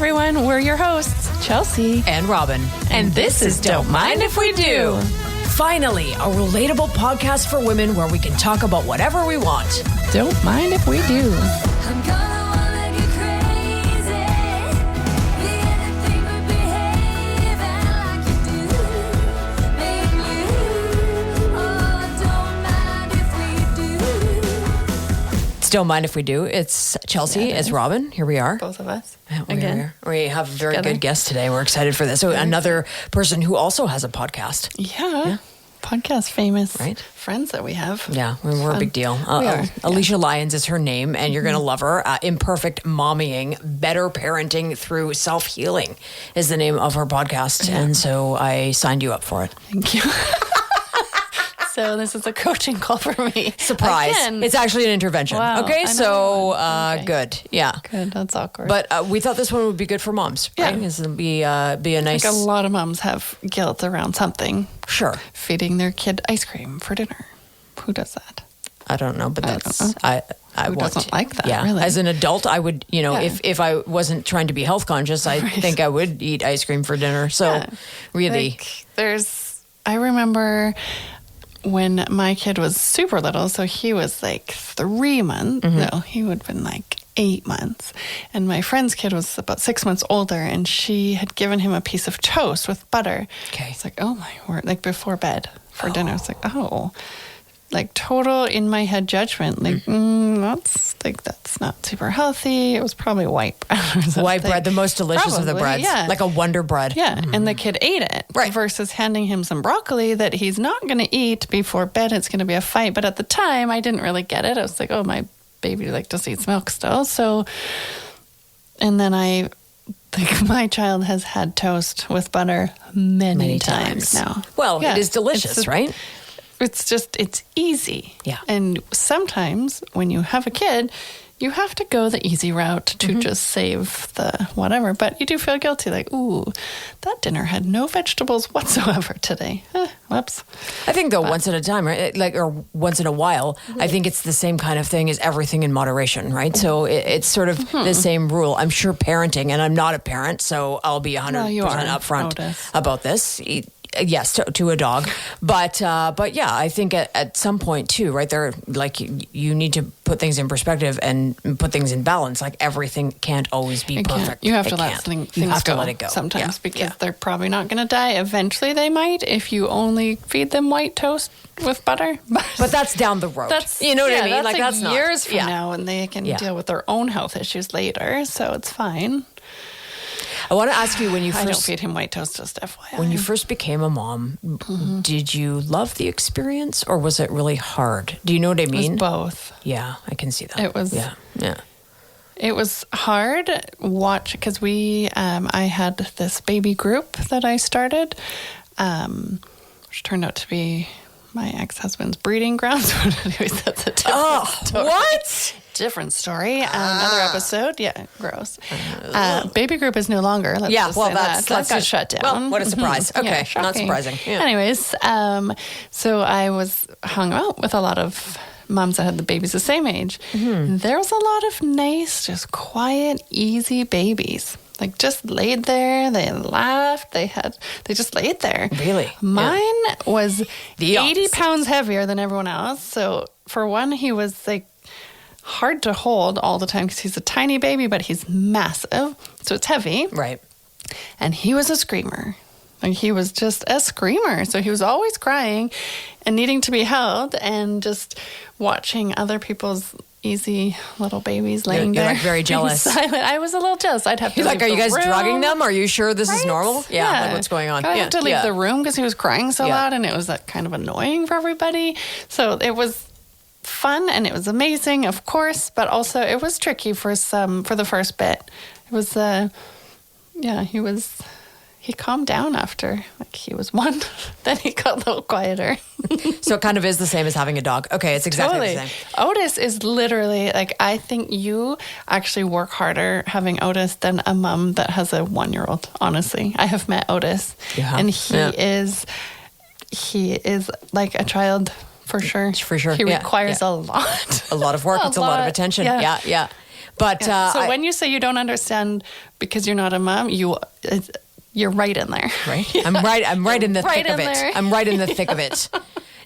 everyone. We're your hosts, Chelsea and Robin. And this is Don't Mind If We Do. Finally, a relatable podcast for women where we can talk about whatever we want. Don't mind if we do. I'm gonna wanna get crazy. Be anything but behaving like you do. Make you. Oh, don't mind if we do. Don't mind if we do. It's Chelsea. Yeah, it's Robin. Here we are. Both of us. Again. We have a very Together. good guest today. We're excited for this. So another person who also has a podcast. Yeah. Podcast famous Right. friends that we have. Yeah, we're a big deal. We are. Alysia Lyons is her name, and you're going to love her. Imperfect Mommying, Better Parenting Through Self-Healing is the name of her podcast. Yeah. And so I signed you up for it. Thank you. So this is a coaching call for me. Surprise. Again. It's actually an intervention. Wow, Okay, I so know. Okay. good. Yeah. Good. That's awkward. But we thought this one would be good for moms, right? Yeah. This would be a nice... like a lot of moms have guilt around something. Sure. Feeding their kid ice cream for dinner. Who does that? I don't know, but I don't that's... know. I Who want doesn't like that, Yeah. really? As an adult, I would, Yeah. if I wasn't trying to be health conscious, I Right. think I would eat ice cream for dinner. So Yeah. really... Like, I remember when my kid was super little, so he was like 3 months. Mm-hmm. No, he would have been like 8 months. And my friend's kid was about 6 months older, and she had given him a piece of toast with butter. Okay. It's like, oh my word, like before bed for dinner. It's like, oh, like total in my head judgment. Like, that's not super healthy. It was probably white bread or something. White bread, the most delicious of the Probably, breads. yeah. Like a Wonder Bread. Yeah, and the kid ate it. Right. Versus handing him some broccoli that he's not going to eat before bed. It's going to be a fight. But at the time, I didn't really get it. I was like, oh, my baby like just eats milk still. So, and then I think my child has had toast with butter many times now. Well, Yeah, it is delicious, it's right? it's easy. Yeah. And sometimes when you have a kid, you have to go the easy route to just save the whatever. But you do feel guilty, like, ooh, that dinner had no vegetables whatsoever today. Whoops. I think though, once at a time, right? Like, or once in a while, I think it's the same kind of thing as everything in moderation, right? So it's sort of the same rule. I'm sure parenting, and I'm not a parent, so I'll be 100% you are, upfront Otis. about this. Yes, to a dog, but yeah, I think at some point too, right there, like you need to put things in perspective and put things in balance. Like everything can't always be You can't. perfect. You have It to let can't. things You have go to let it go sometimes Yeah. because Yeah. they're probably not going to die. Eventually, they might if you only feed them white toast with butter. But that's down the road. That's you know what I mean. That's Like that's not years from yeah. now, and they can Yeah. deal with their own health issues later. So it's fine. I want to ask you when you I don't first feed him white toast, just FYI. when you first became a mom, did you love the experience or was it really hard? Do you know what I it was mean? both. Yeah, I can see that. It was- yeah. It was hard because I had this baby group that I started, which turned out to be my ex-husband's breeding grounds. But anyways, that's a different story. What? Different story. Another episode. Yeah, gross. Baby group is no longer. Let's Yeah, just well, say that's that got just- shut down. well, what a surprise. Mhm. Okay, not shocking. surprising. Yeah. Anyways, so I was hung out with a lot of moms that had the babies the same age. There was a lot of nice, just quiet, easy babies. Like just laid there, they laughed, they just laid there. Really? Mine was The 80 opposite. pounds heavier than everyone else. So for one, he was like hard to hold all the time because he's a tiny baby, but he's massive. So it's heavy. Right. And he was a screamer. Like he was just a screamer. So he was always crying and needing to be held and just watching other people's easy little babies laying You're there. like very being jealous. silent. I was a little jealous. I'd have to You're like, leave are you the guys room. drugging them? Are you sure this is Right? normal? Yeah. Like what's going on? I yeah. had to leave yeah. the room because he was crying so Yeah. loud, and it was kind of annoying for everybody. So it was fun and it was amazing, of course, but also it was tricky for the first bit. It was he calmed down after like he was one. Then he got a little quieter. So it kind of is the same as having a dog. Okay, it's exactly Totally. the same. Otis is literally like, I think you actually work harder having Otis than a mom that has a 1-year-old. Honestly, I have met Otis, Yeah. and he is like a child for sure. For sure. he Yeah. requires Yeah. a lot. A lot of work. It's a lot of lot. attention. Yeah. Yeah. But So when you say you don't understand because you're not a mom, you're right in there. right, I'm right in the Right thick of in it. there. I'm right in the thick of it.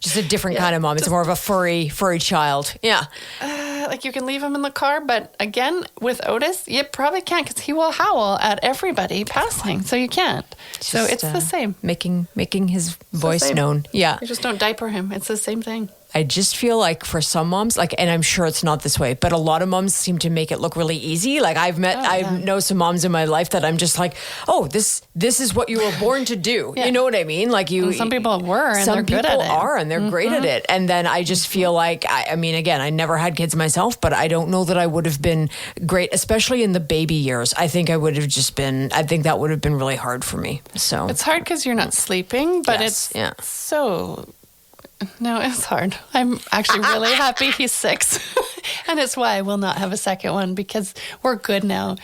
Just a different kind of mom. It's more of a furry child. Yeah. Like you can leave him in the car, but again, with Otis, you probably can't because he will howl at everybody passing. So you can't. So Just, it's the same. Making his voice same. known. Yeah. You just don't diaper him. It's the same thing. I just feel like for some moms, like, and I'm sure it's not this way, but a lot of moms seem to make it look really easy. Like I know some moms in my life that I'm just like, oh, this is what you were born to do. Yeah. You know what I mean? Like And some people were, and some they're good people at it. are, and they're great at it. And then I just feel like, I mean, again, I never had kids myself, but I don't know that I would have been great, especially in the baby years. I think that would have been really hard for me. So It's hard because you're not sleeping, but Yes, it's yeah. so. No, it's hard. I'm actually really happy he's 6. And it's why I will not have a second one because we're good now.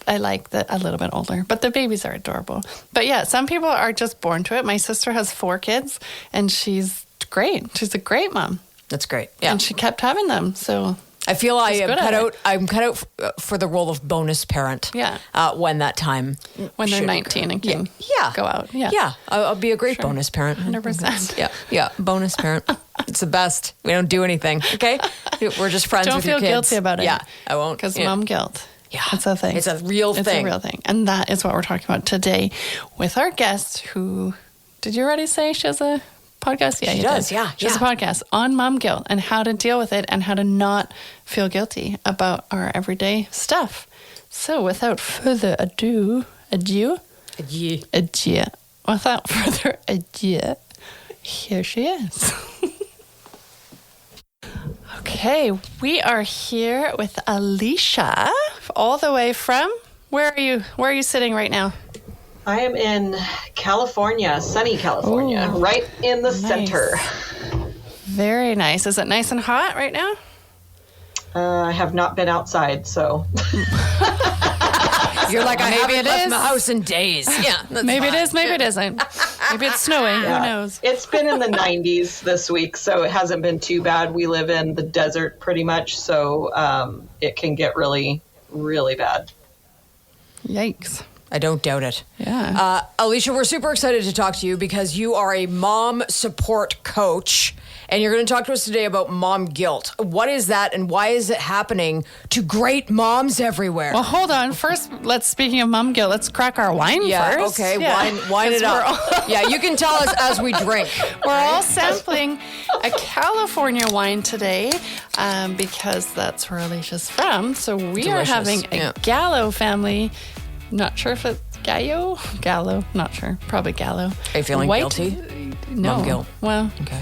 I like a little bit older, but the babies are adorable. But yeah, some people are just born to it. My sister has 4 kids and she's great. She's a great mom. that's great. Yeah. And she kept having them. So I feel I She's am good cut at out. I'm cut out for the role of bonus parent. Yeah. When that time. when they're should 19 and can yeah. go out. Yeah. Yeah. I'll be a great bonus parent. 100%. Yeah. Yeah. Bonus parent. It's the best. We don't do anything. Okay. We're just friends Don't with your feel kids. guilty about it. Yeah. I won't. Because Yeah. mom guilt. Yeah. It's a thing. It's a real It's thing. a real thing. And that is what we're talking about today with our guest who, did you already say she has a podcast? Yeah, She you does, did. yeah, She has a yeah. podcast on mom guilt and how to deal with it and how to not feel guilty about our everyday stuff. So without further ado, Yeah. without further ado, here she is. Okay, we are here with Alysia, all the way from, where are you sitting right now? I am in California, sunny California, Ooh, right in the nice. center. Very nice. Is it nice and hot right now? I have not been outside, so You're like, I Maybe haven't it left is. my house in days. Yeah. That's Maybe fine. it is, maybe it isn't. Maybe it's snowing. Who knows? it's been in the 90s this week, so it hasn't been too bad. We live in the desert pretty much, so it can get really, really bad. Yikes. I don't doubt it. Yeah. Alysia, we're super excited to talk to you because you are a mom support coach and you're going to talk to us today about mom guilt. What is that and why is it happening to great moms everywhere? Well, hold on. First, speaking of mom guilt, let's crack our wine yeah, first. okay, Yeah. wine it 'Cause we're up. Yeah, you can tell us as we drink. We're all sampling a California wine today because that's where Alicia's from. So we are Delicious, having a yeah. Gallo family. Not sure if it's Gallo, not sure. Probably Gallo. Are you feeling guilty? No. Mom guilt. Well, Okay.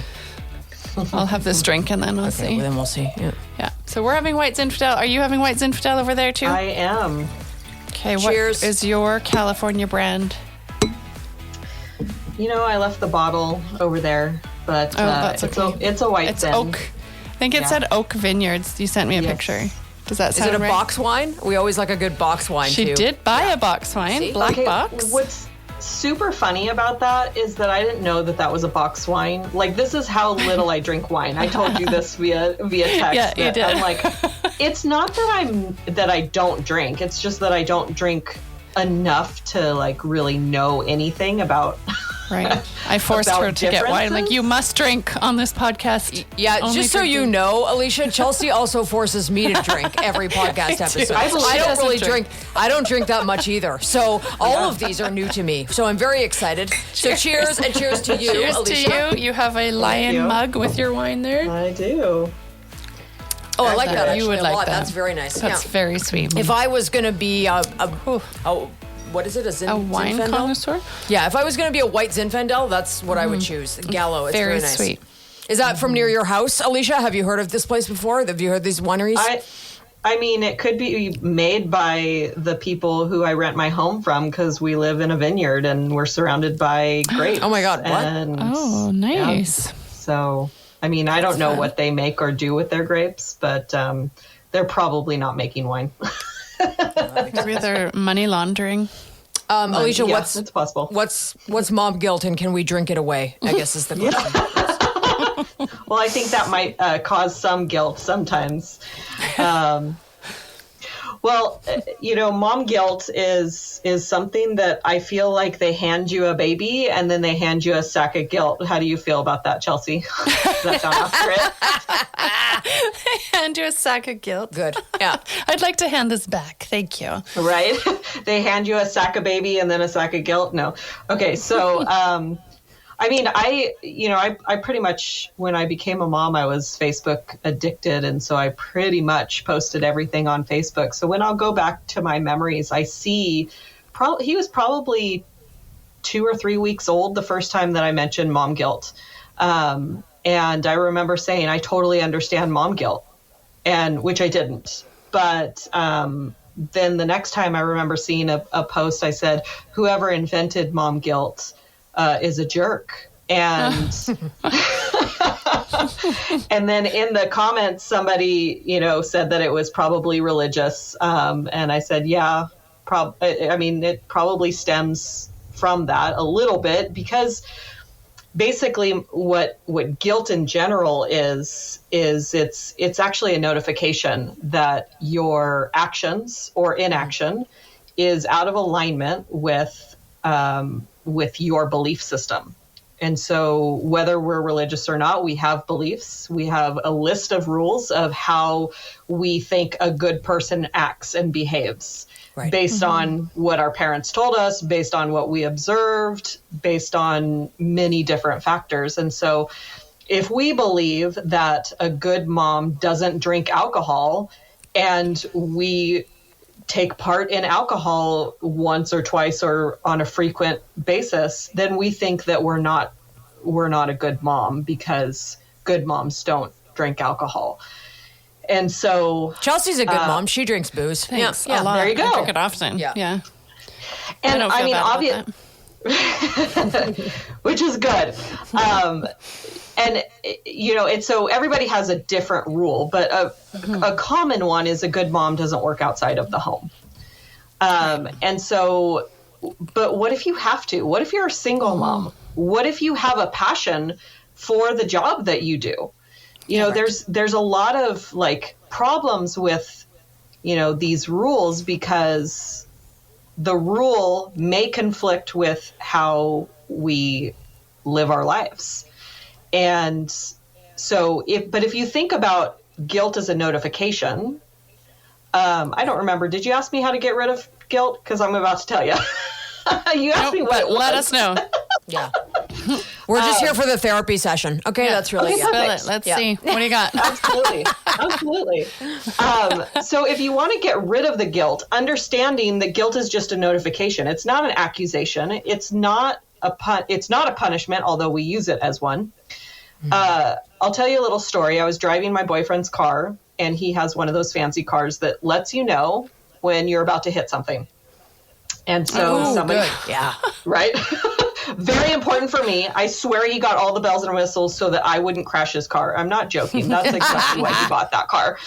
I'll have this drink and then we'll Okay, see. well, then we'll see. Yeah. Yeah. So we're having White Zinfandel. Are you having White Zinfandel over there too? I am. Okay. What Cheers. is your California brand? You know, I left the bottle over there, but that's it's okay. a white It's Zin. Oak. I think it Yeah. said Oak Vineyards. You sent me a Yes. picture. Does that Is sound it a right? box wine? We always like a good box wine She too. did buy a box wine, See? black Okay, box. What's super funny about that is that I didn't know that was a box wine. Like, this is how little I drink wine. I told you this via text. Yeah, you that did. I'm like, it's not that I don't drink. It's just that I don't drink enough to like really know anything about. Right. I forced About her to get wine. Like, differences? you must drink on this podcast. Yeah, Only just so you drinking. know, Alysia, Chelsea also forces me to drink every podcast episode. I I believe don't doesn't really drink. drink. I don't drink that much either. So all of these are new to me. So I'm very excited. So cheers and cheers to you, Cheers Alysia. to you. You have a lion you. mug with your wine there. I do. Oh, I like that. You Actually, would a like lot. that. That's very nice. That's yeah. very sweet. If I was going to be Ooh, what is it? a wine Zinfandel? connoisseur? Yeah, if I was going to be a white Zinfandel, that's what I would choose. Gallo. It's very, Very nice. sweet. Is that from near your house, Alysia? Have you heard of this place before? Have you heard these wineries? I mean, it could be made by the people who I rent my home from because we live in a vineyard and we're surrounded by grapes. Oh my God, what? And, Oh, nice. yeah, so, I mean, I don't know fun. what they make or do with their grapes, but they're probably not making wine. Maybe they're money laundering. Alysia, Yeah, it's possible. what's mom guilt and can we drink it away? I guess is the question. Well, I think that might cause some guilt sometimes. Well, mom guilt is something that I feel like they hand you a baby and then they hand you a sack of guilt. How do you feel about that, Chelsea? Does that sound accurate? Hand you a sack of guilt. Good. Yeah. I'd like to hand this back. Thank you. Right? They hand you a sack of baby and then a sack of guilt? No. Okay, so I pretty much, when I became a mom, I was Facebook addicted. And so I pretty much posted everything on Facebook. So when I'll go back to my memories, I see he was probably 2 or 3 weeks old the first time that I mentioned mom guilt. And I remember saying, I totally understand mom guilt, and which I didn't. But then the next time I remember seeing a post, I said, whoever invented mom guilt is a jerk. And and then in the comments, somebody, said that it was probably religious. And I said, yeah, it probably stems from that a little bit, because basically what guilt in general is it's actually a notification that your actions or inaction is out of alignment with your belief system. And so whether we're religious or not, we have beliefs. We have a list of rules of how we think a good person acts and behaves, right, based on what our parents told us, based on what we observed, based on many different factors. And so if we believe that a good mom doesn't drink alcohol and we take part in alcohol once or twice or on a frequent basis, then we think that we're not a good mom, because good moms don't drink alcohol. And so Chelsea's a good mom. She drinks booze. Thanks Yeah. a lot. There you go. I drink it often. Yeah. And I mean, obviously, which is good. And so everybody has a different rule, but a common one is a good mom doesn't work outside of the home. And so, but what if you have to? What if you're a single mom? What if you have a passion for the job that you do? There's a lot of problems with, these rules, because the rule may conflict with how we live our lives. And so if you think about guilt as a notification, I don't remember. Did you ask me how to get rid of guilt? Because I'm about to tell you. You asked me what it was. Let us know. Yeah. We're just here for the therapy session. Okay, that's really Okay, good. Spill it. Let's see. What do you got? Absolutely. So if you want to get rid of the guilt, understanding that guilt is just a notification. It's not an accusation. It's not a punishment, although we use it as one. I'll tell you a little story. I was driving my boyfriend's car, and he has one of those fancy cars that lets you know when you're about to hit something. And so somebody, yeah, right? Very important for me. I swear he got all the bells and whistles so that I wouldn't crash his car. I'm not joking. That's exactly why he bought that car.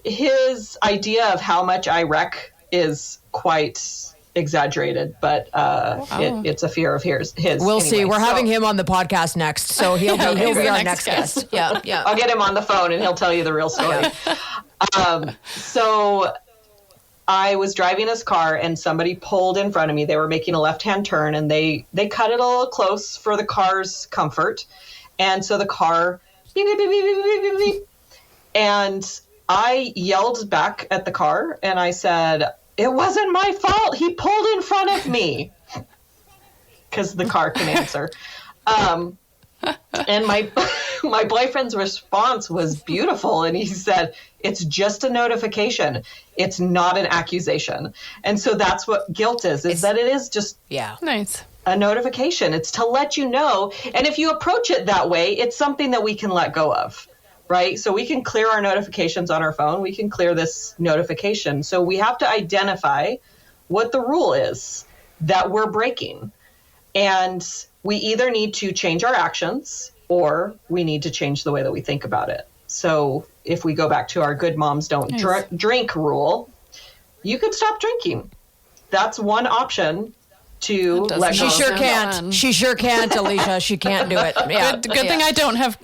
His idea of how much I wreck is quite exaggerated, but it's a fear of his. We'll see. We're having him on the podcast next, so he'll be our next guest. Yeah. I'll get him on the phone and he'll tell you the real story. So I was driving his car and somebody pulled in front of me. They were making a left-hand turn, and they cut it a little close for the car's comfort. And so the car beep, beep, beep, beep, beep, beep, beep. And I yelled back at the car and I said, "It wasn't my fault. He pulled in front of me." Because the car can answer. And my boyfriend's response was beautiful. And he said, "It's just a notification. It's not an accusation." And so that's what guilt is that it is just nice. A notification. It's to let you know. And if you approach it that way, it's something that we can let go of, right? So we can clear our notifications on our phone. We can clear this notification. So we have to identify what the rule is that we're breaking. And we either need to change our actions or we need to change the way that we think about it. So if we go back to our good moms don't drink rule, you could stop drinking. That's one option to That let does go. She not sure sound can't. fun. She sure can't, Alysia. She can't do it. Yeah. Good thing I don't have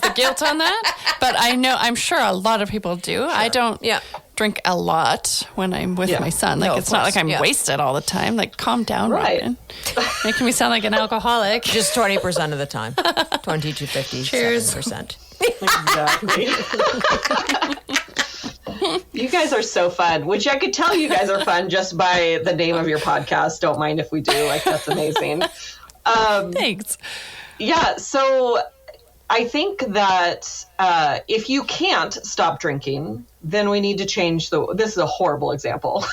the guilt on that, but I'm sure a lot of people do. I don't Yeah. drink a lot when I'm with Yeah. my son. Like No, of it's not course. like I'm Yeah. wasted all the time. Like calm down, Right. Robin. Making me sound like an alcoholic. Just 20% of the time. 20 to 57%. Exactly. You guys are so fun, which I could tell you guys are fun just by the name of your podcast. Don't mind if we do. Like, that's amazing. Thanks. Yeah, so I think that if you can't stop drinking, then we need to change this is a horrible example.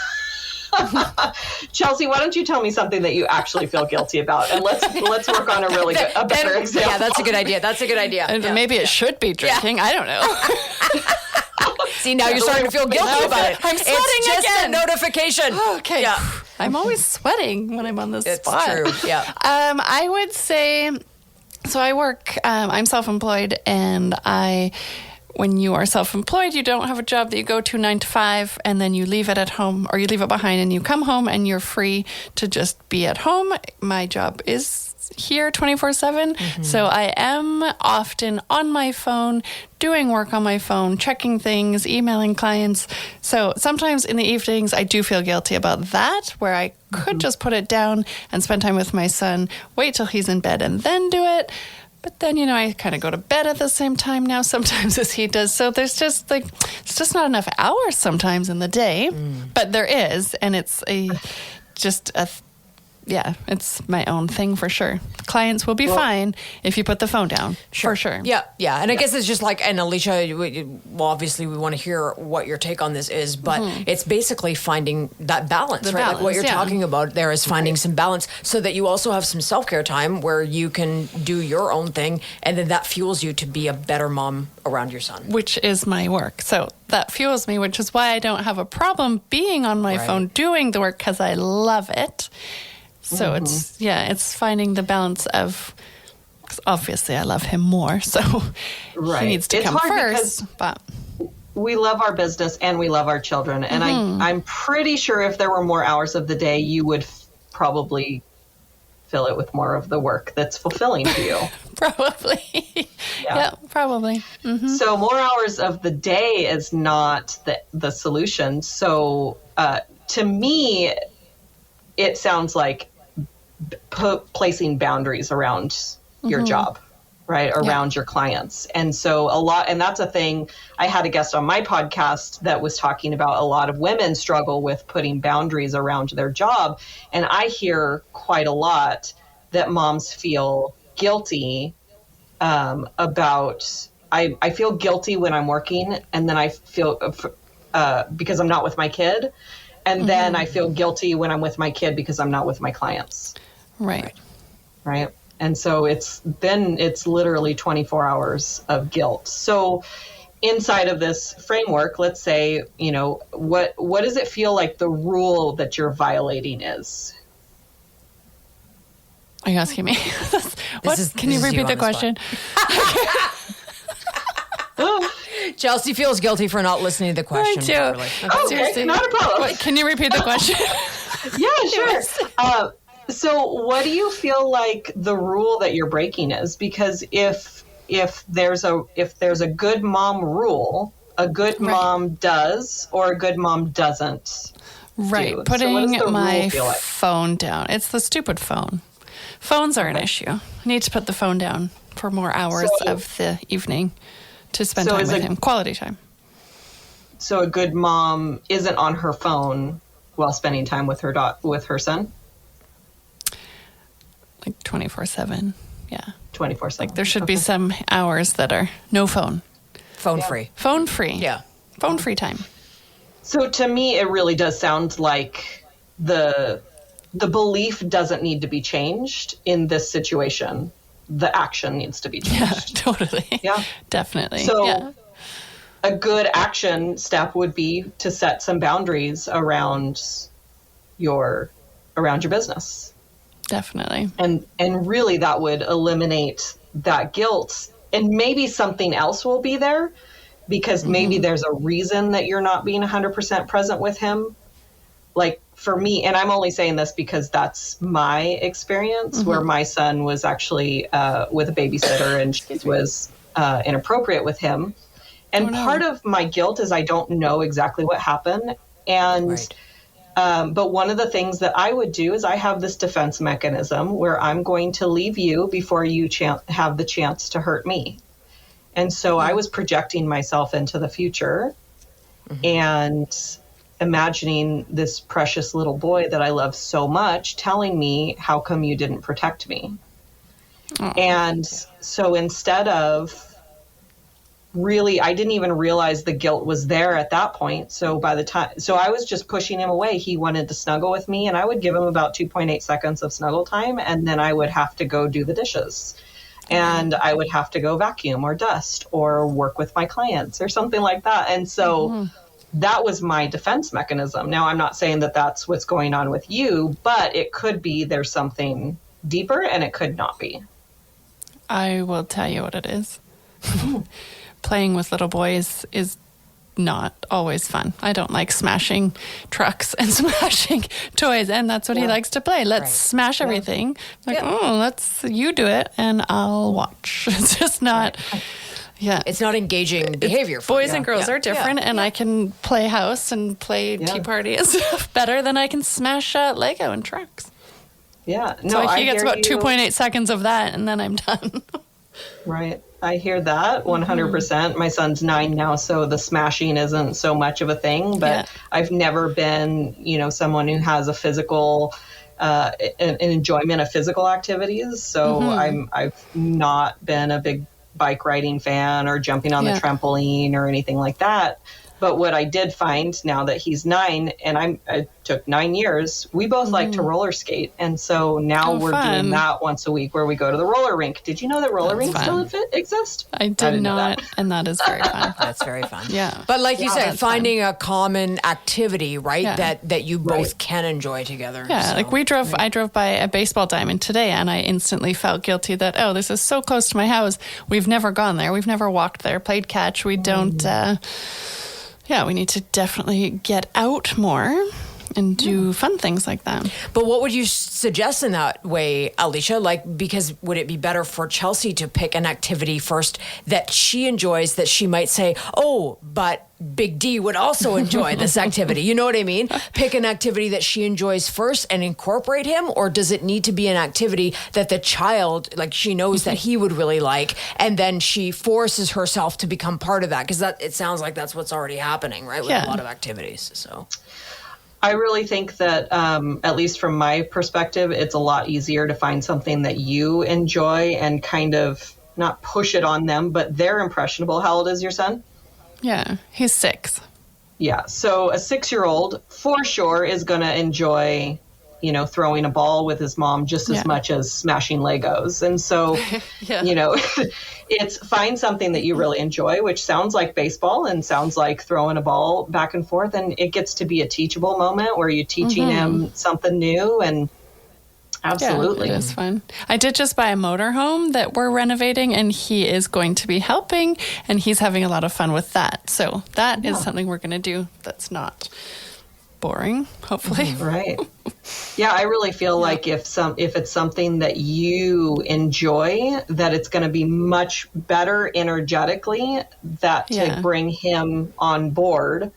Chelsea, why don't you tell me something that you actually feel guilty about, and let's work on a better example. Yeah, that's a good idea. That's a good idea. And Yeah. maybe it should be drinking. I don't know. See, now you're starting to feel guilty about it. I'm sweating It's just again. a notification. Okay. Yeah. I'm always sweating when I'm on this It's spot. true. Yeah. I would say, so I work, I'm self-employed, and when you are self-employed, you don't have a job that you go to 9 to 5, and then you leave it at home, or you leave it behind and you come home and you're free to just be at home. My job is here 24/7. So I am often on my phone, doing work on my phone, checking things, emailing clients. So sometimes in the evenings, I do feel guilty about that, where I could just put it down and spend time with my son, wait till he's in bed and then do it. But then, I kind of go to bed at the same time now sometimes as he does. So there's just it's just not enough hours sometimes in the day, but there is. And it's it's my own thing for sure. Clients will be fine if you put the phone down, for sure. Yeah, yeah. And I guess it's just like, and Alysia, well, obviously we want to hear what your take on this is, but it's basically finding that balance, right? Like what balance, you're yeah. talking about there is finding some balance so that you also have some self-care time where you can do your own thing, and then that fuels you to be a better mom around your son. Which is my work. So that fuels me, which is why I don't have a problem being on my Right. phone doing the work, because I love it. So it's finding the balance of, 'cause obviously I love him more, so Right. he needs to It's come hard first. because But we love our business and we love our children, and I'm pretty sure if there were more hours of the day, you would probably fill it with more of the work that's fulfilling to you. probably, yeah, probably. So more hours of the day is not the solution. So to me, it sounds like placing boundaries around your job, right? Around your clients. And so and that's a thing. I had a guest on my podcast that was talking about a lot of women struggle with putting boundaries around their job. And I hear quite a lot that moms feel guilty about, I feel guilty when I'm working, and then I feel, because I'm not with my kid. And then I feel guilty when I'm with my kid because I'm not with my clients. Right. Right. And so it's literally 24 hours of guilt. So inside of this framework, let's say, what does it feel like the rule that you're violating is? Are you asking me? Can you this is repeat you the on the spot. question? Chelsea feels guilty for not listening to the question. I do. properly. Okay, Seriously. not a problem. What, can you repeat the question? Yeah, sure. So what do you feel like the rule that you're breaking is? Because if there's a good mom rule, a good mom does, or a good mom doesn't. Right. do. So what Putting does the my rule feel like? phone down. It's the stupid phone. Phones are an issue. I need to put the phone down for more hours So- of the evening to spend So time is with it- him. Quality time. So a good mom isn't on her phone while spending time with her son Like 24/7. Yeah. 24/7. Like there should be some hours that are no phone. Phone free. Phone free. Yeah. Phone free time. So to me, it really does sound like the belief doesn't need to be changed in this situation. The action needs to be Yeah, changed. totally. Yeah. Definitely. So yeah. a good action step would be to set some boundaries around your business. Definitely. And really that would eliminate that guilt, and maybe something else will be there because maybe there's a reason that you're not being 100% present with him. Like for me, and I'm only saying this because that's my experience, where my son was actually with a babysitter and she was inappropriate with him. And part of my guilt is I don't know exactly what happened. And but one of the things that I would do is I have this defense mechanism where I'm going to leave you before you have the chance to hurt me. And so I was projecting myself into the future and imagining this precious little boy that I love so much telling me, how come you didn't protect me? And so instead of really, I didn't even realize the guilt was there at that point. So I was just pushing him away. He wanted to snuggle with me, and I would give him about 2.8 seconds of snuggle time, and then I would have to go do the dishes. And I would have to go vacuum or dust or work with my clients or something like that. And so that was my defense mechanism. Now, I'm not saying that that's what's going on with you, but it could be there's something deeper, and it could not be. I will tell you what it is. Playing with little boys is not always fun. I don't like smashing trucks and smashing toys, and that's what he likes to play. Let's smash everything. Like, you do it, and I'll watch. It's just not... Yeah. It's not engaging behavior. Boys and girls are different, and I can play house and play tea party and stuff better than I can smash Lego and trucks. Yeah. No, so he gets about 2.8 seconds of that, and then I'm done. Right. I hear that 100%. My son's 9 now, so the smashing isn't so much of a thing, but I've never been, someone who has a physical, an enjoyment of physical activities. So I've not been a big bike riding fan or jumping on the trampoline or anything like that. But what I did find now that he's 9, and it took 9 years, we both like to roller skate. And so now we're doing that once a week where we go to the roller rink. Did you know that roller rinks still exist? I did not, and that is very fun. That's very fun. Yeah. But like you said, finding a common activity, right, Yeah. that you both can enjoy together. Yeah, So, like I drove by a baseball diamond today, and I instantly felt guilty that, this is so close to my house. We've never gone there. We've never walked there, played catch. We don't... we need to definitely get out more and do fun things like that. But what would you suggest in that way, Alysia? Like, because would it be better for Chelsea to pick an activity first that she enjoys, that she might say, but Big D would also enjoy this activity? You know what I mean? Pick an activity that she enjoys first and incorporate him, or does it need to be an activity that the child, like, she knows that he would really like, and then she forces herself to become part of that? Because it sounds like that's what's already happening, right? With a lot of activities. So I really think that, at least from my perspective, it's a lot easier to find something that you enjoy and kind of not push it on them, but they're impressionable. How old is your son? Yeah, he's 6. Yeah, so a 6-year-old for sure is going to enjoy, throwing a ball with his mom just as much as smashing Legos. And so, it's find something that you really enjoy, which sounds like baseball and sounds like throwing a ball back and forth. And it gets to be a teachable moment where you're teaching him something new. And absolutely. Yeah, it is fun. I did just buy a motorhome that we're renovating, and he is going to be helping, and he's having a lot of fun with that. So that is something we're going to do that's not boring, hopefully. Right. Yeah, I really feel like if it's something that you enjoy, that it's going to be much better energetically to bring him on board.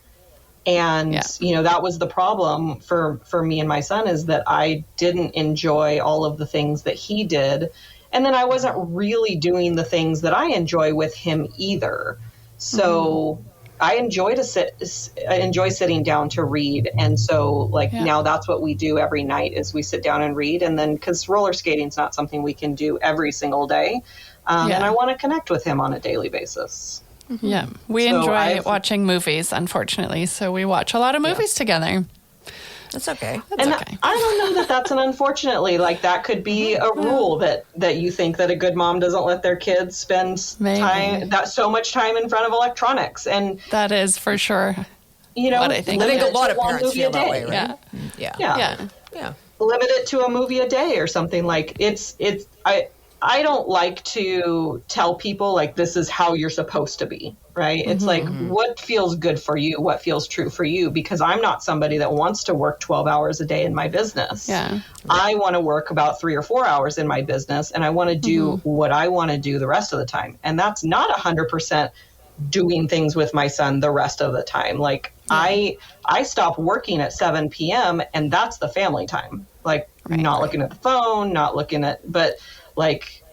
And, that was the problem for me and my son, is that I didn't enjoy all of the things that he did. And then I wasn't really doing the things that I enjoy with him either. So I enjoy sitting down to read. And so now that's what we do every night, is we sit down and read. And then, because roller skating is not something we can do every single day. And I want to connect with him on a daily basis. Yeah, we enjoy watching movies, unfortunately. So we watch a lot of movies together. That's okay. I don't know that that's an unfortunately. Like, that could be a rule that you think that a good mom doesn't let their kids spend so much time in front of electronics. And that is for sure. What I think. I think a lot of parents feel that way, right? Yeah. Limit it to a movie a day or something. Like, I don't like to tell people like this is how you're supposed to be, right? It's like what feels good for you, what feels true for you, because I'm not somebody that wants to work 12 hours a day in my business. Yeah. I want to work about 3 or 4 hours in my business, and I want to do what I want to do the rest of the time. And that's not 100% doing things with my son the rest of the time. Like I stop working at 7 p.m. and that's the family time. Like not looking at the phone, not looking at, but like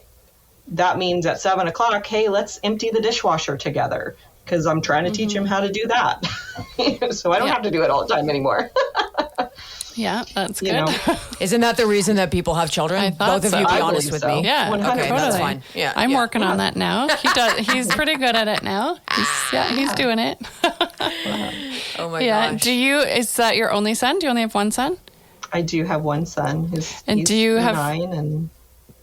that means at 7 o'clock, hey, let's empty the dishwasher together, because I'm trying to teach him how to do that. So I don't have to do it all the time anymore. Yeah, that's You good. know? Isn't that the reason that people have children? I thought Both of so. you be I honest believe with so. me. Yeah, 100%. Okay, that's totally. fine. Yeah, I'm yeah. working on that now. He's pretty good at it now. He's doing it. Oh my Yeah. gosh. Is that your only son? Do you only have one son? I do have one son. He's do you have 9 and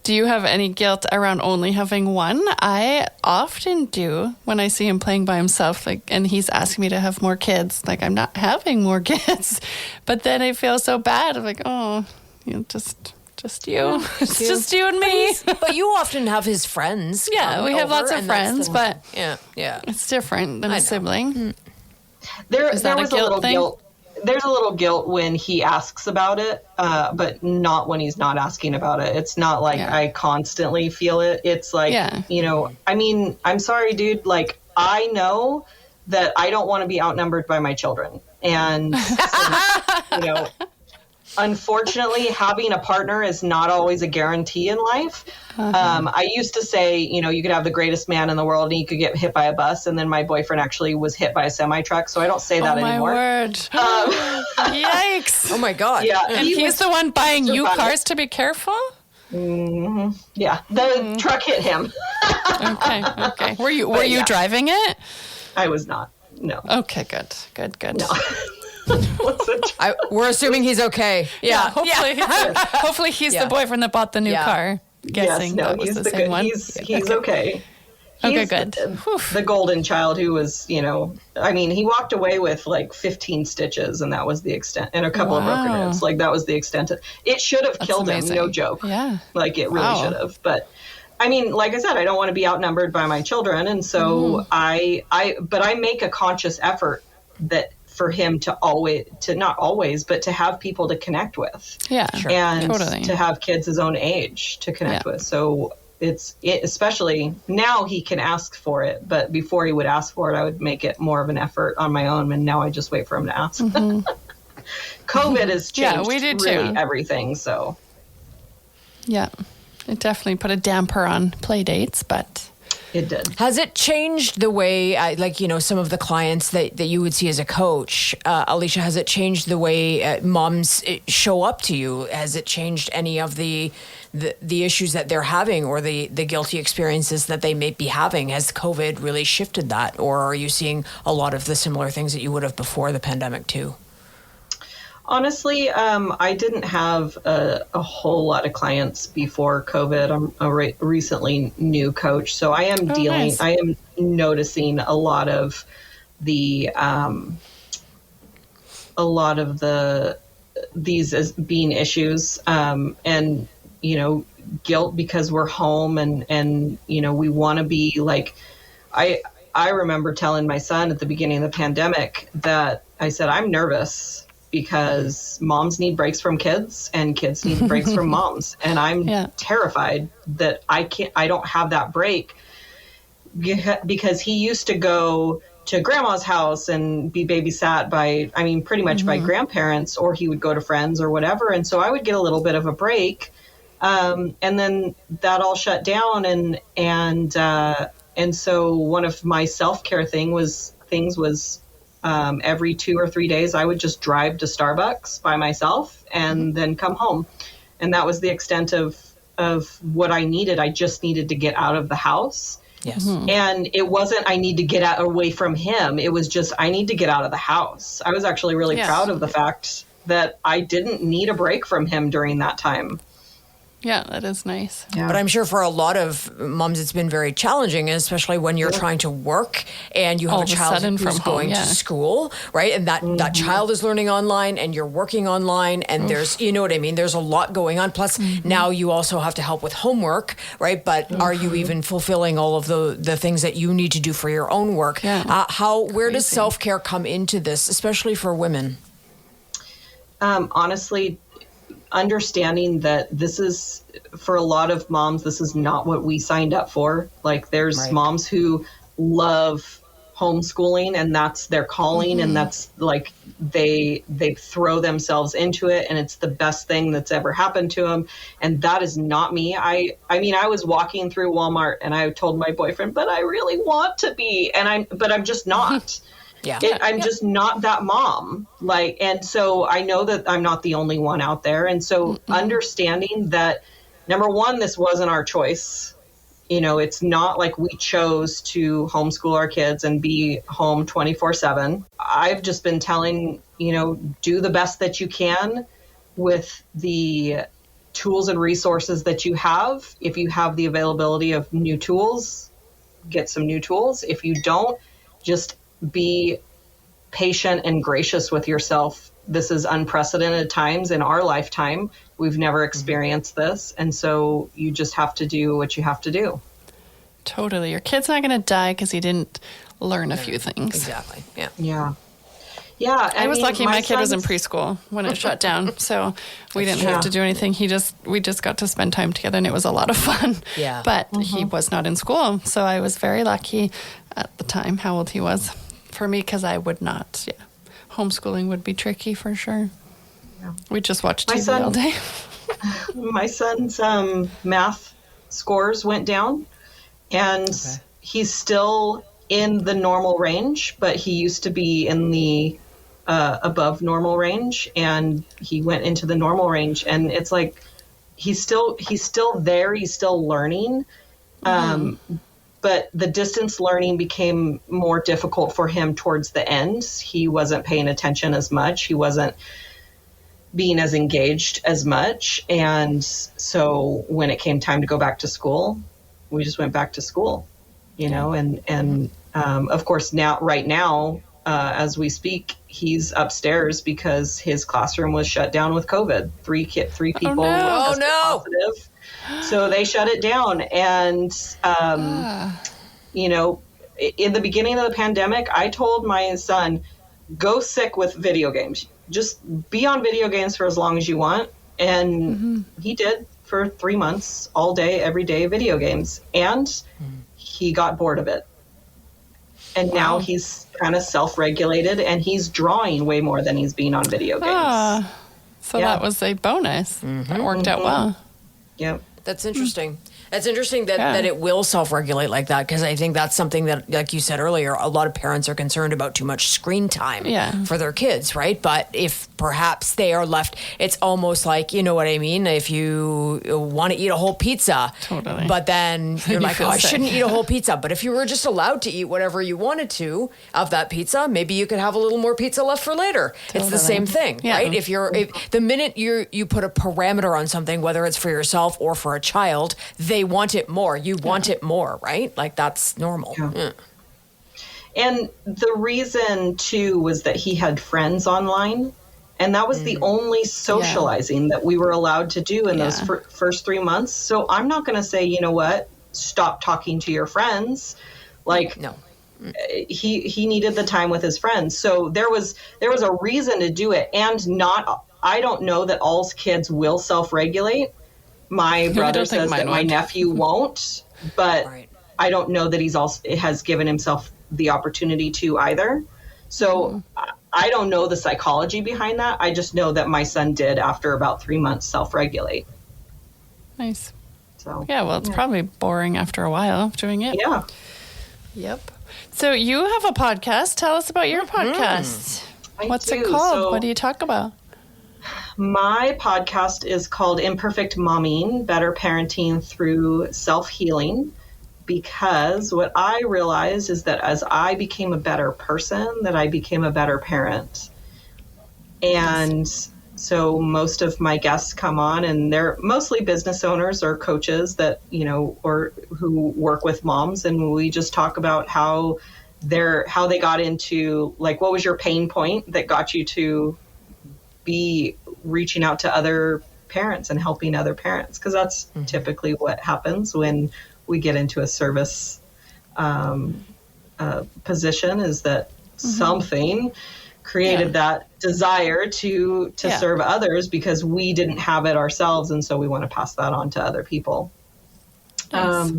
Do you have any guilt around only having one? I often do when I see him playing by himself, like, and he's asking me to have more kids. Like, I'm not having more kids, but then I feel so bad. I'm like, oh, just you. It's just you and me. But you often have his friends. Yeah, come we have over, lots of and that's friends, the- but yeah. it's different than I a know. sibling. there Is that a was a guilt little thing? guilt. There's a little guilt when he asks about it, but not when he's not asking about it. It's not like Yeah. I constantly feel it. It's like, I mean, I'm sorry, dude. Like, I know that I don't want to be outnumbered by my children. And, unfortunately, having a partner is not always a guarantee in life. I used to say, you could have the greatest man in the world and you could get hit by a bus. And then my boyfriend actually was hit by a semi-truck. So I don't say that Oh, my anymore. word. Yikes. Oh my God. Yeah. And he's the one buying you survived. cars to be careful? Yeah. The truck hit him. Okay. Were you yeah. driving it? I was not. No. Okay, good. We're assuming he's okay. Yeah. Hopefully he's Yeah. the boyfriend that bought the new Yeah. car. Guessing that was he's the the same good. one. He's Okay. okay. Okay, He's good. The golden child who was, he walked away with like 15 stitches, and that was the extent, and a couple of broken Wow. ribs. Like, that was the extent of it. Should have killed amazing. him, no joke. Yeah. Like, it really Wow. should have. But I mean, like I said, I don't want to be outnumbered by my children, and so but I make a conscious effort that for him to not always, but to have people to connect with. Yeah, And totally. to have kids his own age to connect with. So especially now he can ask for it, but before he would ask for it, I would make it more of an effort on my own, and now I just wait for him to ask. COVID has changed Yeah, we did really too. everything. So Yeah. It definitely put a damper on play dates, but it did. Has it changed the way, some of the clients that you would see as a coach, Alysia, has it changed the way moms show up to you? Has it changed any of the issues that they're having, or the guilty experiences that they may be having? Has COVID really shifted that? Or are you seeing a lot of the similar things that you would have before the pandemic too? Honestly, I didn't have a whole lot of clients before COVID. I'm a recently new coach, so I am nice. I am noticing a lot of these as being issues, and guilt because we're home, and we want to be like, I remember telling my son at the beginning of the pandemic that I said, I'm nervous because moms need breaks from kids and kids need breaks from moms. And I'm terrified that I don't have that break, because he used to go to grandma's house and be babysat by, pretty much by grandparents, or he would go to friends or whatever. And so I would get a little bit of a break. And then that all shut down. And so one of my self-care things was every 2 or 3 days, I would just drive to Starbucks by myself and then come home. And that was the extent of what I needed. I just needed to get out of the house. Yes. And it wasn't, I need to get away from him. It was just, I need to get out of the house. I was actually really proud of the fact that I didn't need a break from him during that time. Yeah, that is nice. Yeah. But I'm sure for a lot of moms, it's been very challenging, and especially when you're trying to work and you have All a of a child sudden who's from home, going yeah. to school, right? And that child is learning online and you're working online and there's, you know what I mean? There's a lot going on. Plus now you also have to help with homework, right? But are you even fulfilling all of the things that you need to do for your own work? Yeah. Where does self-care come into this, especially for women? Honestly, understanding that this is, for a lot of moms, this is not what we signed up for. Like, there's Right. moms who love homeschooling and that's their calling, and that's like they throw themselves into it, and it's the best thing that's ever happened to them. And that is not me. I mean, I was walking through Walmart and I told my boyfriend, but I really want to be, but I'm just not. Yeah. I'm just not that mom. Like, and so I know that I'm not the only one out there. And so understanding that, number one, this wasn't our choice. You know, it's not like we chose to homeschool our kids and be home 24/7. I've just been telling, do the best that you can with the tools and resources that you have. If you have the availability of new tools, get some new tools. If you don't, just be patient and gracious with yourself. This is unprecedented times in our lifetime. We've never experienced this. And so you just have to do what you have to do. Totally. Your kid's not going to die because he didn't learn a few things. Exactly. Yeah. Yeah. Yeah. I was mean, lucky my kid was in son's- preschool when it shut down, so we didn't have true. to do anything. We just got to spend time together, and it was a lot of fun. Yeah. But he was not in school, so I was very lucky at the time how old he was. For me, because I would not. Yeah, homeschooling would be tricky for sure. Yeah. We just watch My TV son- all day. My son's math scores went down, and he's still in the normal range, but he used to be in the above normal range, and he went into the normal range, and it's like he's still there, he's still learning, but the distance learning became more difficult for him towards the end. He wasn't paying attention as much, he wasn't being as engaged as much, and so when it came time to go back to school, we just went back to school, and of course right now, as we speak, he's upstairs because his classroom was shut down with COVID. Three people no. tested positive, so they shut it down. And in the beginning of the pandemic, I told my son, go sick with video games. Just be on video games for as long as you want. And he did for 3 months, all day, every day, video games. And he got bored of it. And now he's kind of self-regulated, and he's drawing way more than he's being on video games. So Yeah. that was a bonus. That worked out well. Yep. That's interesting. That's interesting that it will self-regulate like that, because I think that's something that, like you said earlier, a lot of parents are concerned about too much screen time for their kids, right? But if perhaps they are left, it's almost like, you know what I mean? If you want to eat a whole pizza, Totally. but then you're You like, feel I sick. shouldn't eat a whole pizza. But if you were just allowed to eat whatever you wanted to of that pizza, maybe you could have a little more pizza left for later. It's the Totally. same thing, Yeah. right? If the minute you put a parameter on something, whether it's for yourself or for a child, they want it more. You want it more, right? Like, that's normal. Yeah. And the reason, too, was that he had friends online. And that was the only socializing that we were allowed to do in those first 3 months. So I'm not going to say, you know what, stop talking to your friends. Like, No. he needed the time with his friends. So there was a reason to do it. And I don't know that all kids will self-regulate. My brother don't think says that mine my would. nephew won't, but Right. I don't know that has given himself the opportunity to either. So I don't know the psychology behind that. I just know that my son did, after about 3 months, self-regulate. Nice. So Yeah, well, it's probably boring after a while of doing it. yeah. Yep. So you have a podcast. Tell us about your podcast. I What's it do. called? So What do you talk about? my podcast is called Imperfect Momming, Better Parenting Through Self-Healing, because what I realized is that as I became a better person, that I became a better parent. And So most of my guests come on, and they're mostly business owners or coaches that, or who work with moms. And we just talk about how they got into, like, what was your pain point that got you to be reaching out to other parents and helping other parents? Because that's typically what happens when we get into a service position, is that something created that desire to serve others because we didn't have it ourselves, and so we want to pass that on to other people. Nice.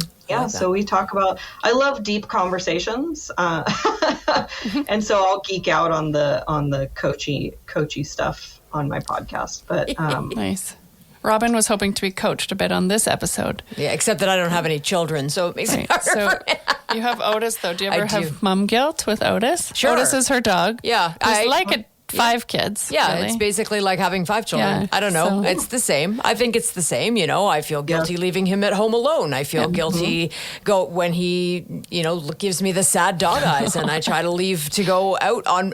So we talk about, I love deep conversations, and so I'll geek out on the coachy stuff on my podcast. But Nice. Robin was hoping to be coached a bit on this episode. Yeah, except that I don't have any children, so it makes it harder. So you have Otis, though. Do you ever I do. have mom guilt with Otis? Sure. Otis is her dog. Yeah, It's like 5 kids. Yeah, really. it's basically like having 5 children. Yeah, I don't know. so- It's the same. I think it's the same. I feel guilty leaving him at home alone. I feel guilty when he, gives me the sad dog eyes, and I try to leave to go out on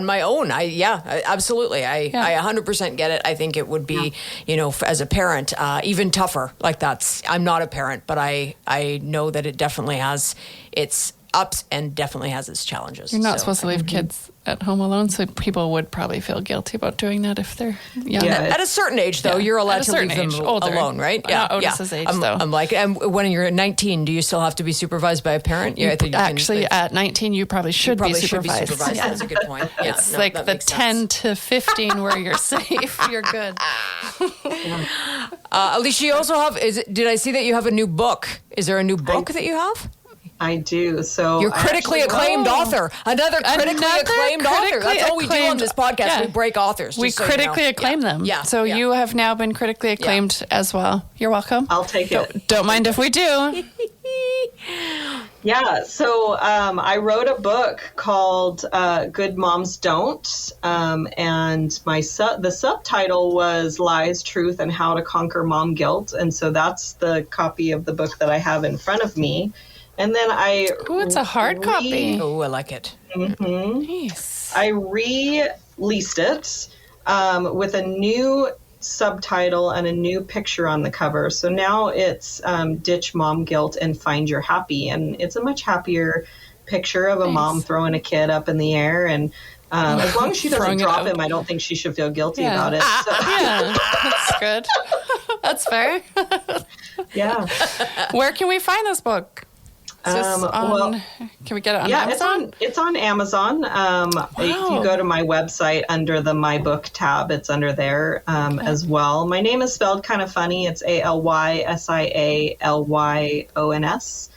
my own. Absolutely. I 100% get it. I think it would be, as a parent, even tougher. I'm not a parent, but I know that it definitely has its ups and definitely has its challenges. You're not supposed to leave kids at home alone, so people would probably feel guilty about doing that if they're young. Yeah. At a certain age, though, you're allowed At a to certain leave them age, older. alone, right? Not Otis's age, though. I'm like, and when you're 19, do you still have to be supervised by a parent? Yeah, I think you can, Actually, at 19, you probably should be supervised. Yeah. That's a good point. Yeah, It's no, like that the makes 10 sense. to 15 where you're safe. You're good. Alysia, you also have. Did I see that you have a new book? Is there a new book that you have? I do. So You're critically acclaimed author. Another critically acclaimed author. That's all we do on this podcast. Yeah. We break authors. We just so you know. critically acclaim them. Yeah. So yeah. you have now been critically acclaimed as well. You're welcome. I'll take it. Don't mind if we do. Yeah, so I wrote a book called Good Moms Don't, and the subtitle was Lies, Truth, and How to Conquer Mom Guilt, and so that's the copy of the book that I have in front of me. And then Ooh, it's a hard copy. Oh, I like it. Nice. I released it with a new subtitle and a new picture on the cover. So now it's Ditch Mom Guilt and Find Your Happy. And it's a much happier picture of a mom throwing a kid up in the air. And as long as she doesn't Throwing it drop out. him, I don't think she should feel guilty Yeah. about it. So, Yeah, that's good. That's fair. yeah. Where can we find this book? Is this can we get it on Amazon? It's on Amazon. If you go to my website under the My Book tab, it's under there as well. My name is spelled kind of funny. It's ALYSIALYONS.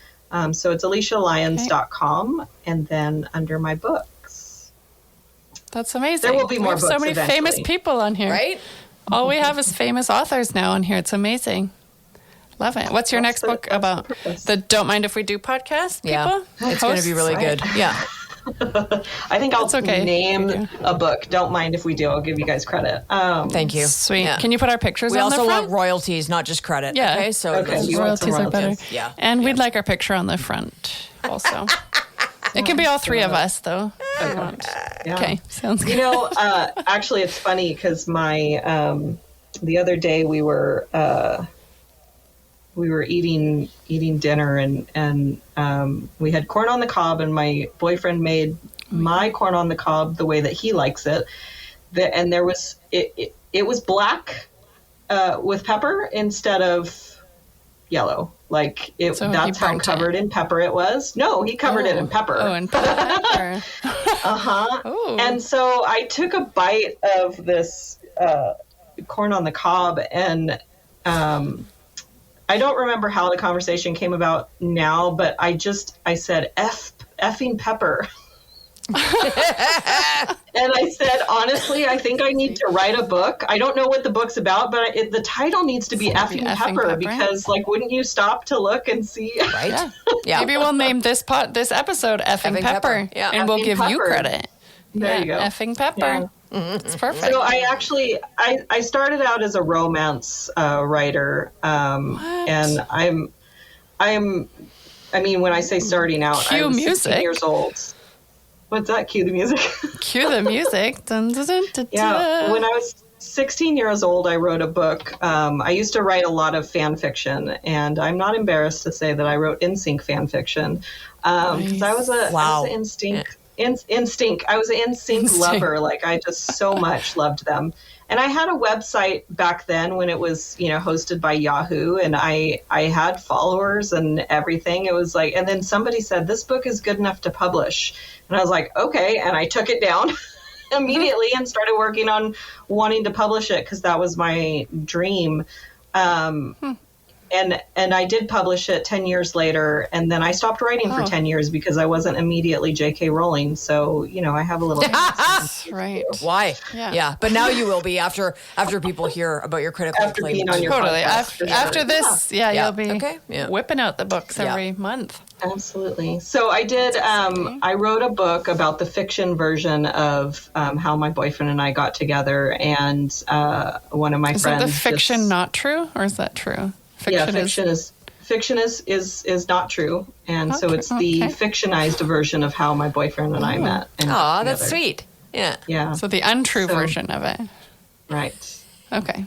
So it's AlysiaLyons.com, and then under my books. That's amazing. There will be more we have so books many eventually. famous people on here. Right? All we have is famous authors now on here. It's amazing. Love it. What's your next book about? The Don't Mind If We Do podcast people? Yeah. It's going to be really good. Yeah. I think I'll That's okay. name a book. Don't mind if we do. I'll give you guys credit. Thank you. Sweet. Yeah. Can you put our pictures We on the also front? want royalties, not just credit. Yeah. Okay. So Okay. let's- You want some royalties are better. royalties. Yeah. And we'd like our picture on the front also. It can be all 3 of us, though. if you want. Yeah. Okay. Sounds good. You know, actually, it's funny because my the other day we were eating dinner and we had corn on the cob, and my boyfriend made my corn on the cob the way that he likes it. And there was it was black with pepper instead of yellow. Like So he that's how burnt covered in pepper it was. No, he covered it in pepper. Oh, in pepper. Ooh. And so I took a bite of this corn on the cob, and I don't remember how the conversation came about now, but I said effing pepper. And I said, honestly, I think I need to write a book. I don't know what the book's about, but the title needs to be It's effing gotta be effing pepper, pepper. because, like, wouldn't you stop to look and see? Right? Yeah. Yeah. Maybe we'll name this episode Effing Effing Pepper. Pepper. Yeah. And we'll Effing give you Pepper. credit. There you go. Effing Pepper. It's perfect. So I started out as a romance writer, and I mean, when I say starting out, I Cue was music. 16 years old. What's that? Cue the music. Cue the music. Dun, dun, dun, dun, Yeah, dun. when I was 16 years old, I wrote a book. I used to write a lot of fan fiction, and I'm not embarrassed to say that I wrote NSYNC fan fiction. Because I was an Instinct. I was an NSYNC lover. Like, I just so much loved them. And I had a website back then when it was, hosted by Yahoo, and I had followers and everything. It was like, and then somebody said, this book is good enough to publish. And I was like, okay. And I took it down immediately and started working on wanting to publish it because that was my dream. And I did publish it 10 years later, and then I stopped writing for 10 years because I wasn't immediately J.K. Rowling. So, I have a little... Right. Why? Yeah. But now you will be after people hear about your critical After acclaim. being on your Totally. podcast, After this, you'll be whipping out the books every month. Absolutely. So I did, I wrote a book about the fiction version of how my boyfriend and I got together, and one of my friends... Is the fiction not true, or is that true? Fiction is not true, and so it's the fictionized version of how my boyfriend and I met. Oh, that's sweet. Yeah. So the untrue version of it. Right. Okay.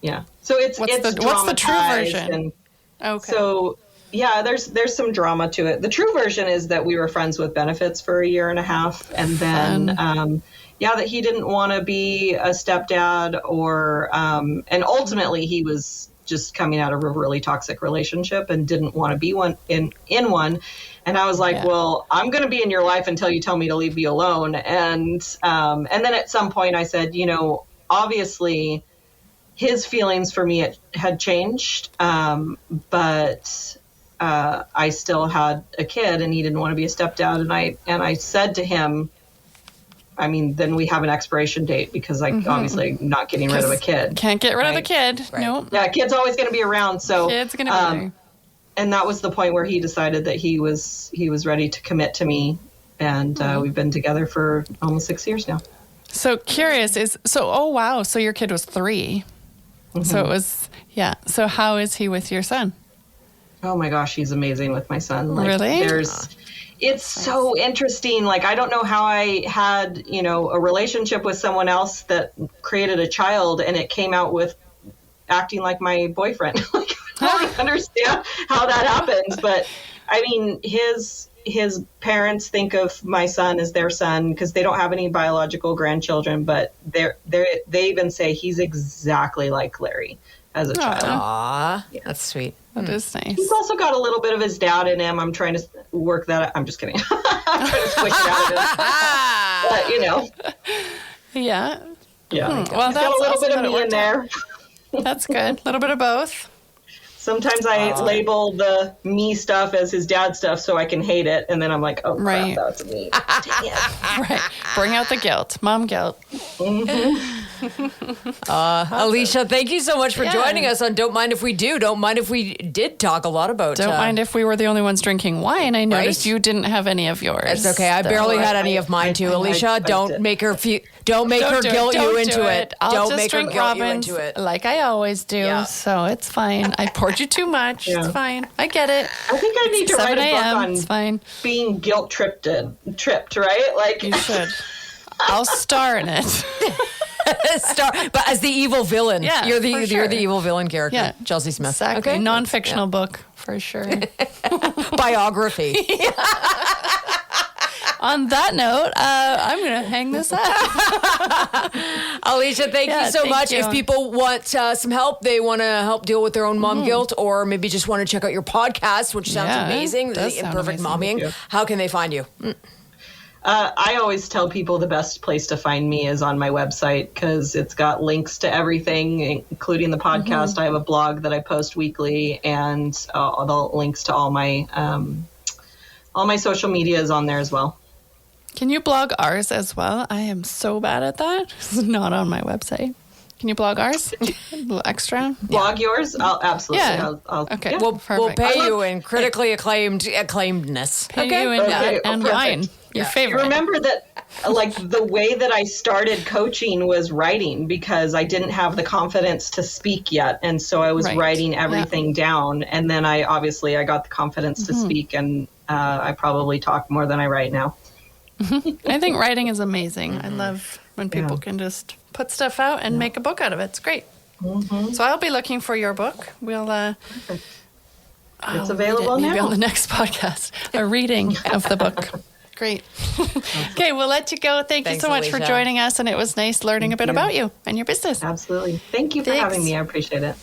Yeah. So it's what's the true version? Okay. So there's some drama to it. The true version is that we were friends with benefits for a year and a half, and then that he didn't want to be a stepdad, or and ultimately he was just coming out of a really toxic relationship and didn't want to be in one. And I was like, well, I'm going to be in your life until you tell me to leave me alone. And then at some point I said, obviously his feelings for me had changed. But I still had a kid, and he didn't want to be a stepdad. And I said to him, then we have an expiration date, because obviously not getting rid of a kid. Can't get rid of a kid. Right. Nope. Yeah, kid's always going to be around. So Kid's going to be there. And that was the point where he decided that he was ready to commit to me, and we've been together for almost 6 years now. So curious so your kid was 3. Mm-hmm. So it was So how is he with your son? Oh my gosh, he's amazing with my son. Really? It's so interesting. Like, I don't know how I had, a relationship with someone else that created a child, and it came out with acting like my boyfriend. Like, I don't really understand how that happens. But his parents think of my son as their son because they don't have any biological grandchildren, but they even say he's exactly like Larry as a child. Aww, that's sweet. That is nice. He's also got a little bit of his dad in him. I'm trying to work that out. I'm just kidding. I'm trying to squish it out of him. But, Yeah. Yeah. Well, He's got a little bit of me in there. That's good. A little bit of both. Sometimes I label the me stuff as his dad stuff so I can hate it. And then I'm like, oh, crap, that's me. Dang it. Right. Bring out the guilt. Mom guilt. Alysia, thank you so much for joining us on Don't Mind If We Do. Don't mind if we did talk a lot about... Don't mind if we were the only ones drinking wine. I noticed you didn't have any of yours. It's okay. I barely had any of mine too. Alysia, don't make her guilt you into it. I'll Don't just make her drink guilt you Robin's into it. like I always do. Yeah. So it's fine. I poured you too much. Yeah. It's fine. I get it. I think I need to write a book It's on fine. being guilt tripped, right? Like, You should. I'll star in it. But as the evil villain. Yeah, you're for the sure. evil villain character. Yeah. Chelsea Smith. Exactly. Okay. Non-fictional book for sure. Biography. On that note, I'm going to hang this up. Alysia, thank you so much. you. If people want some help, they want to help deal with their own mom guilt, or maybe just want to check out your podcast, which sounds amazing, does The sound Imperfect amazing. Momming, how can they find you? I always tell people the best place to find me is on my website because it's got links to everything, including the podcast. I have a blog that I post weekly, and all the links to all my social media is on there as well. Can you blog ours as well? I am so bad at that. It's not on my website. Can you blog ours? A little extra? Blog yours? I'll absolutely. Yeah. I'll, Okay. yeah. We'll Perfect. pay you in critically acclaimedness. Pay you in Okay, and perfect. wine. Your favorite. Remember that, like, the way that I started coaching was writing because I didn't have the confidence to speak yet. And so I was Right. writing everything down. And then I got the confidence to speak, and I probably talk more than I write now. I think writing is amazing. I love when people Yeah. can just put stuff out and make a book out of it. It's great. So I'll be looking for your book. We'll I'll It's read available it maybe now. on the next podcast. A reading of the book. Great. Okay, we'll let you go. Thank you Thanks, so much for Alysia. joining us, and it was nice learning a bit you. about you and your business. Absolutely. Thank you for Thanks. having me. I appreciate it.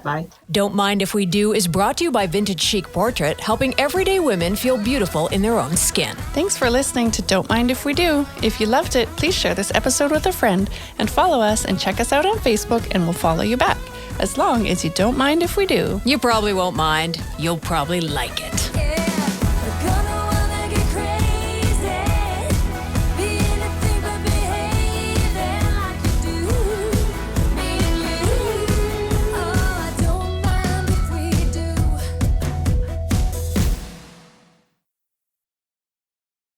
Bye. Don't Mind If We Do is brought to you by Vintage Chic Portrait, helping everyday women feel beautiful in their own skin. Thanks for listening to Don't Mind If We Do. If you loved it, please share this episode with a friend and follow us and check us out on Facebook, and we'll follow you back. As long as you don't mind if we do. You probably won't mind. You'll probably like it.